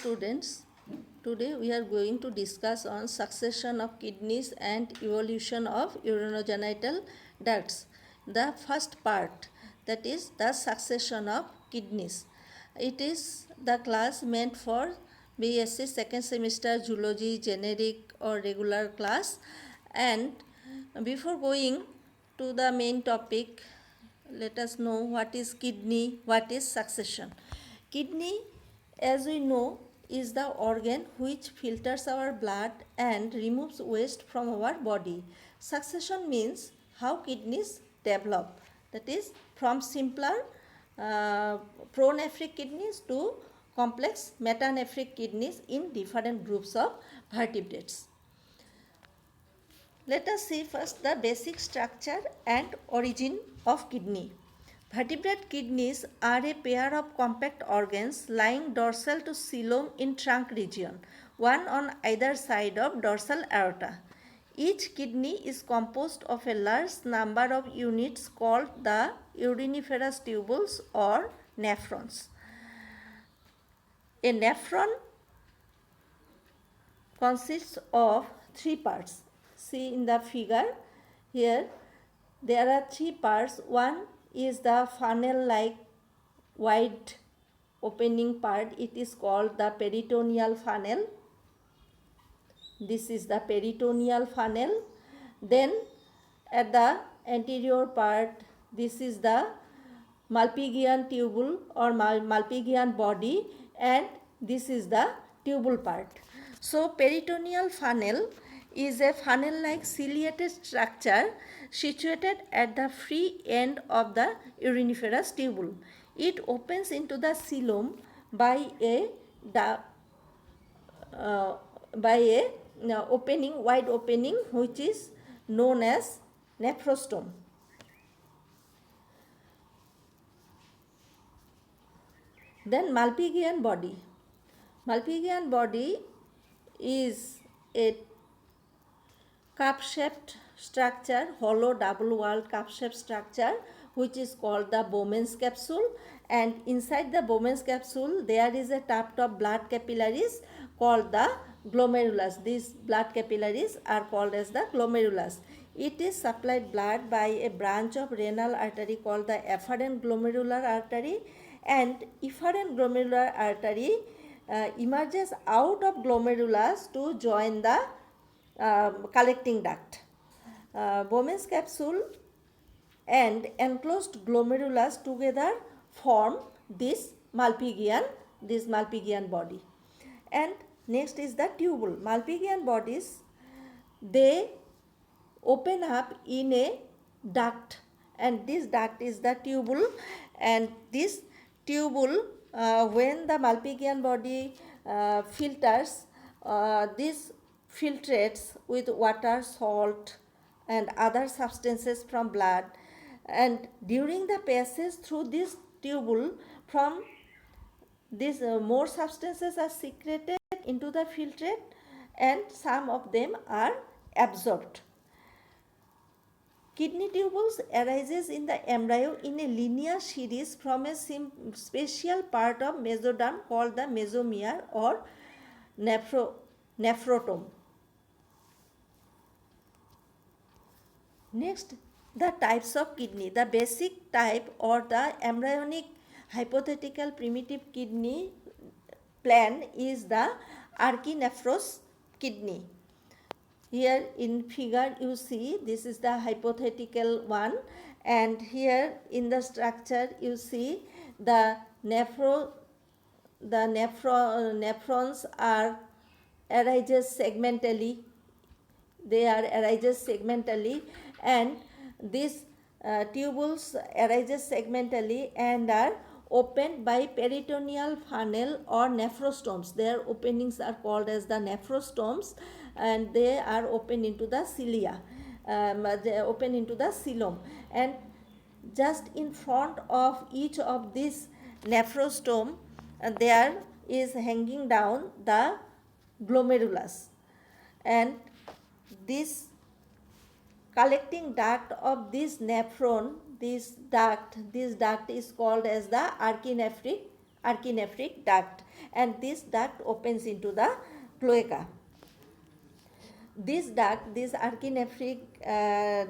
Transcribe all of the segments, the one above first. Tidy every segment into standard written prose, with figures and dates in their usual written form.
students. Today we are going to discuss on succession of kidneys and evolution of urinogenital ducts. The first part, that is the succession of kidneys. It is the class meant for BSc second semester zoology generic or regular class. And before going to the main topic, let us know what is kidney, what is succession. Kidney, as we know, is the organ which filters our blood and removes waste from our body. Succession means how kidneys develop, that is from simpler pronephric kidneys to complex metanephric kidneys in different groups of vertebrates. Let us see first the basic structure and origin of kidney. Vertebrate kidneys are a pair of compact organs lying dorsal to coelom in trunk region, one on either side of dorsal aorta. Each kidney is composed of a large number of units called the uriniferous tubules or nephrons. A nephron consists of three parts. See in the figure here, there are three parts. One is the funnel-like wide opening part. It is called the peritoneal funnel. This is the peritoneal funnel. Then at the anterior part, this is the Malpighian tubule or Malpighian body, and this is the tubule part. So peritoneal funnel is a funnel-like ciliated structure situated at the free end of the uriniferous tubule. It opens into the coelom by a wide opening, which is known as nephrostome. Then Malpighian body. Malpighian body is a cup-shaped structure, hollow double-walled cup-shaped structure, which is called the Bowman's capsule, and inside the Bowman's capsule there is a tuft of blood capillaries called the glomerulus. These blood capillaries are called as the glomerulus. It is supplied blood by a branch of renal artery called the afferent glomerular artery, and efferent glomerular artery emerges out of glomerulus to join the collecting duct. Bowman's capsule and enclosed glomerulus together form this Malpighian body. And next is the tubule. Malpighian bodies, they open up in a duct, and this duct is the tubule, and this tubule, when the Malpighian body filters, this filtrates with water, salt and other substances from blood, and during the passage through this tubule, from this more substances are secreted into the filtrate and some of them are absorbed. Kidney tubules arises in the embryo in a linear series from a special part of mesoderm called the mesomere or nephrotome. Next, the types of kidney. The basic type or the embryonic hypothetical primitive kidney plan is the archinephros kidney. Here in figure you see this is the hypothetical one, and here in the structure you see the nephrons are arises segmentally. They are arises segmentally, and these tubules arises segmentally and are opened by peritoneal funnel or nephrostomes. Their openings are called as the nephrostomes, and they are open into the cilia. They open into the coelom, and just in front of each of these nephrostome there is hanging down the glomerulus, and this collecting duct of this nephron, this duct is called as the archinephric archinephric duct, and this duct opens into the cloaca. This duct, this archinephric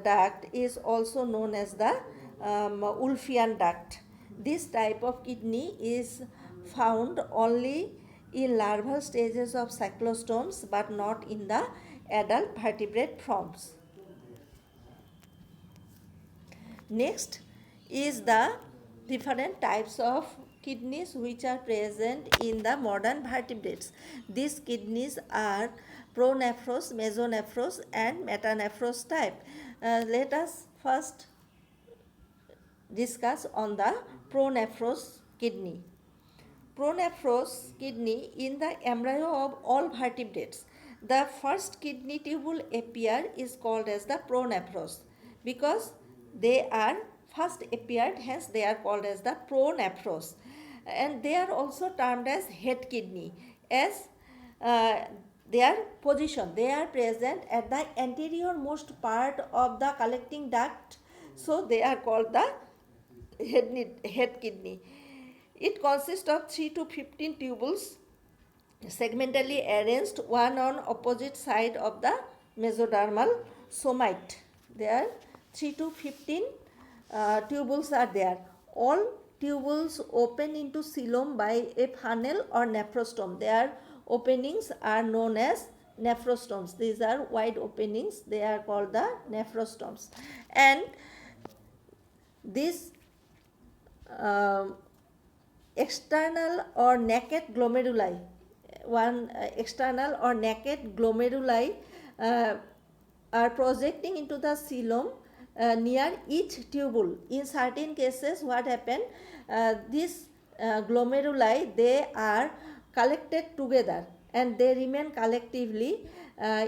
duct, is also known as the Wolffian duct. This type of kidney is found only in larval stages of cyclostomes but not in the adult vertebrate forms. Next is the different types of kidneys which are present in the modern vertebrates. These kidneys are pronephros, mesonephros and metanephros type. Let us first discuss on the pronephros kidney. Pronephros kidney in the embryo of all vertebrates. The first kidney tubule appear is called as the pronephros because they are first appeared, hence they are called as the pronephros, and they are also termed as head kidney as their position, they are present at the anterior most part of the collecting duct, so they are called the head kidney. It consists of 3 to 15 tubules segmentally arranged, one on opposite side of the mesodermal somite. There are 3 to 15 tubules are there. All tubules open into coelom by a funnel or nephrostome. Their openings are known as nephrostomes. These are wide openings. They are called the nephrostomes. And this external or naked glomeruli, external or naked glomeruli are projecting into the coelom near each tubule. In certain cases, what happen? These glomeruli, they are collected together and they remain collectively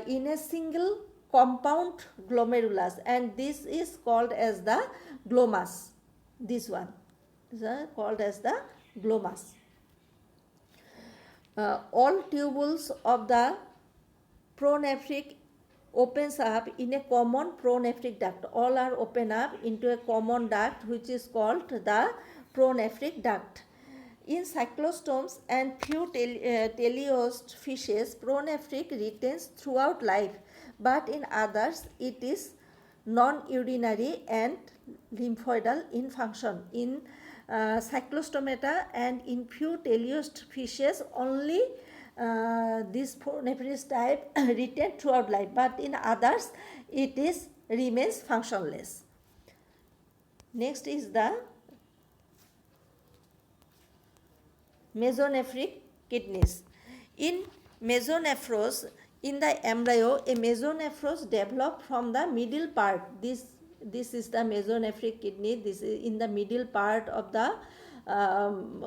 in a single compound glomerulus, and this is called as the glomus. This one is called as the glomus. All tubules of the pronephric opens up in a common pronephric duct. All are open up into a common duct which is called the pronephric duct. In cyclostomes and few teleost fishes, pronephric retains throughout life, but in others it is non-urinary and lymphoidal in function. In cyclostomata and in few teleost fishes, only this pronephris type retain throughout life, but in others it is remains functionless. Next is the mesonephric kidneys. In mesonephros, in the embryo, a mesonephros developed from the middle part. This is the mesonephric kidney. This is in the middle part of the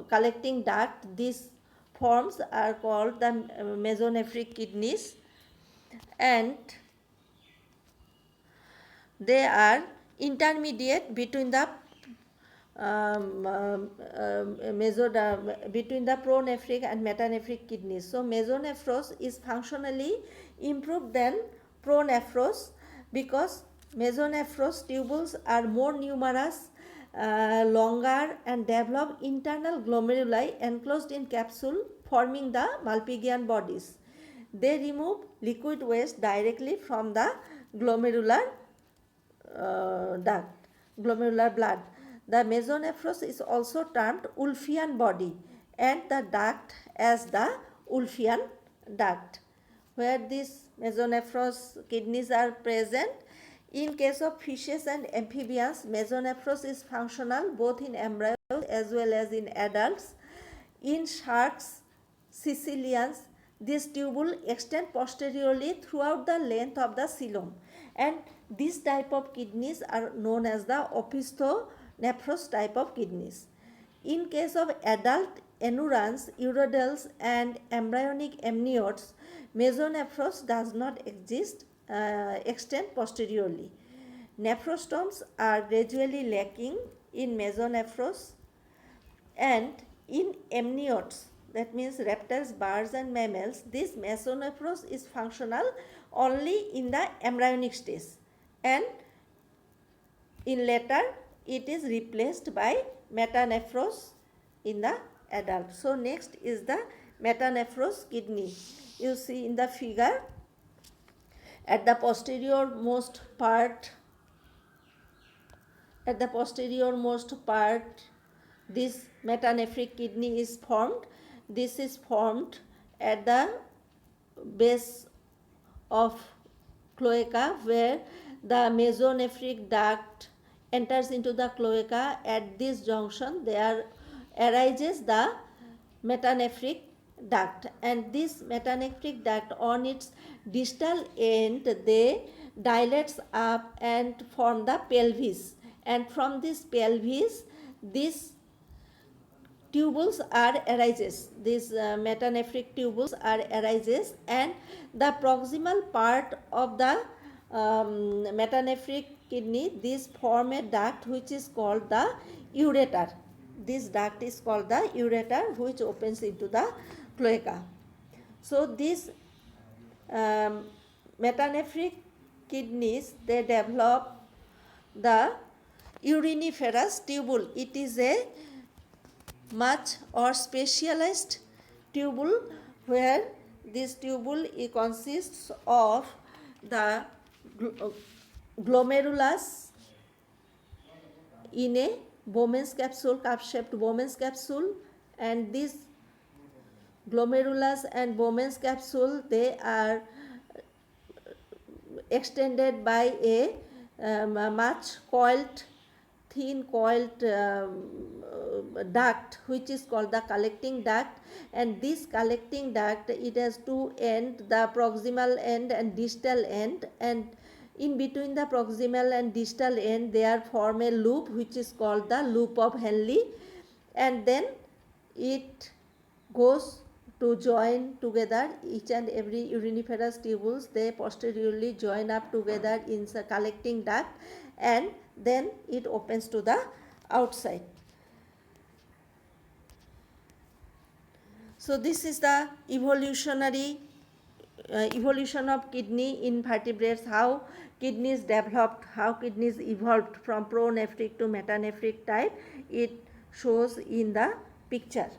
collecting duct. These forms are called the mesonephric kidneys, and they are intermediate between the between the pronephric and metanephric kidneys. So mesonephros is functionally improved than pronephros because mesonephros tubules are more numerous, longer, and develop internal glomeruli enclosed in capsule forming the Malpighian bodies. They remove liquid waste directly from the glomerular duct, glomerular blood. The mesonephros is also termed Wolffian body and the duct as the Wolffian duct. Where these mesonephros kidneys are present, in case of fishes and amphibians, mesonephros is functional both in embryos as well as in adults. In sharks, caecilians, this tubule extend posteriorly throughout the length of the coelom, and this type of kidneys are known as the opisthonephros type of kidneys. In case of adult anurans, urodels and embryonic amniotes, mesonephros does not extend posteriorly. Nephrostomes are gradually lacking in mesonephros, and in amniotes, that means reptiles, birds and mammals, this mesonephros is functional only in the embryonic stage, and in later it is replaced by metanephros in the adult. So next is the metanephros kidney. You see in the figure, at the posterior most part, this metanephric kidney is formed. This is formed at the base of cloaca, where the mesonephric duct enters into the cloaca. At this junction there arises the metanephric duct, and this metanephric duct on its distal end they dilates up and form the pelvis, and from this pelvis this tubules are arises, these metanephric tubules are arises, and the proximal part of the metanephric kidney, this form a duct which is called the ureter. This duct is called the ureter, which opens into the cloaca. So these metanephric kidneys, they develop the uriniferous tubule. It is a much or specialized tubule, where this tubule consists of the glomerulus in a Bowman's capsule, cup-shaped Bowman's capsule, and this glomerulus and Bowman's capsule, they are extended by a much coiled, thin coiled duct which is called the collecting duct, and this collecting duct, it has two ends, the proximal end and distal end, and in between the proximal and distal end there form a loop which is called the loop of Henle, and then it goes to join together. Each and every uriniferous tubules, they posteriorly join up together in the collecting duct, and then it opens to the outside. So this is the evolution of kidney in vertebrates, how kidneys developed, how kidneys evolved from pronephric to metanephric type. It shows in the picture.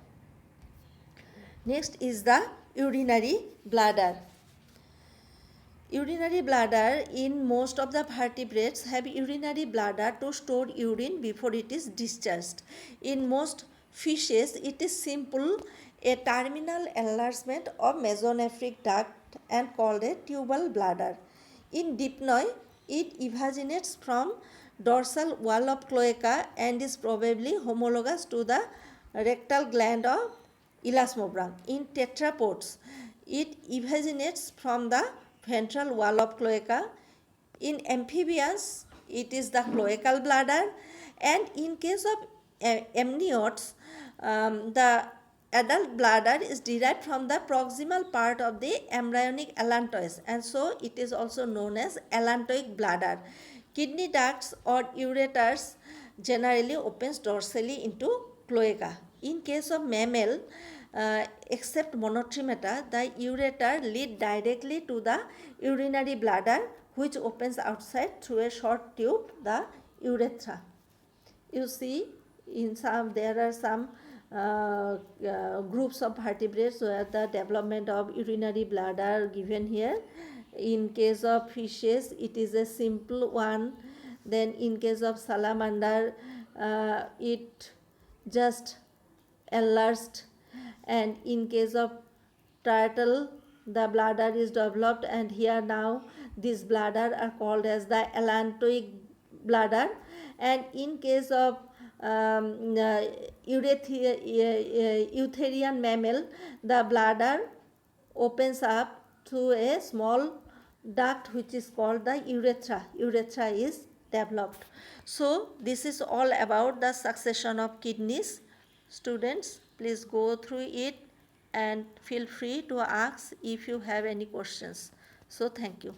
Next is the urinary bladder. Urinary bladder in most of the vertebrates have urinary bladder to store urine before it is discharged. In most fishes, it is simple, a terminal enlargement of mesonephric duct and called a tubal bladder. In dipnoi, it evaginates from dorsal wall of cloaca and is probably homologous to the rectal gland of elasmobranch. In tetrapods, it evaginates from the ventral wall of cloaca. In amphibians, it is the cloacal bladder, and in case of amniotes, the adult bladder is derived from the proximal part of the embryonic allantois, and so it is also known as allantoic bladder. Kidney ducts or ureters generally opens dorsally into cloaca. In case of mammal, except monotremata, the ureter lead directly to the urinary bladder, which opens outside through a short tube, the urethra. You see, in some, there are some groups of vertebrates where the development of urinary bladder given here. In case of fishes, it is a simple one. Then in case of salamander, it just enlarged, and in case of turtle, the bladder is developed, and here now these bladder are called as the allantoic bladder. And in case of eutherian mammal, the bladder opens up through a small duct which is called the urethra. Urethra is developed. So this is all about the succession of kidneys. Students, please go through it and feel free to ask if you have any questions. So thank you.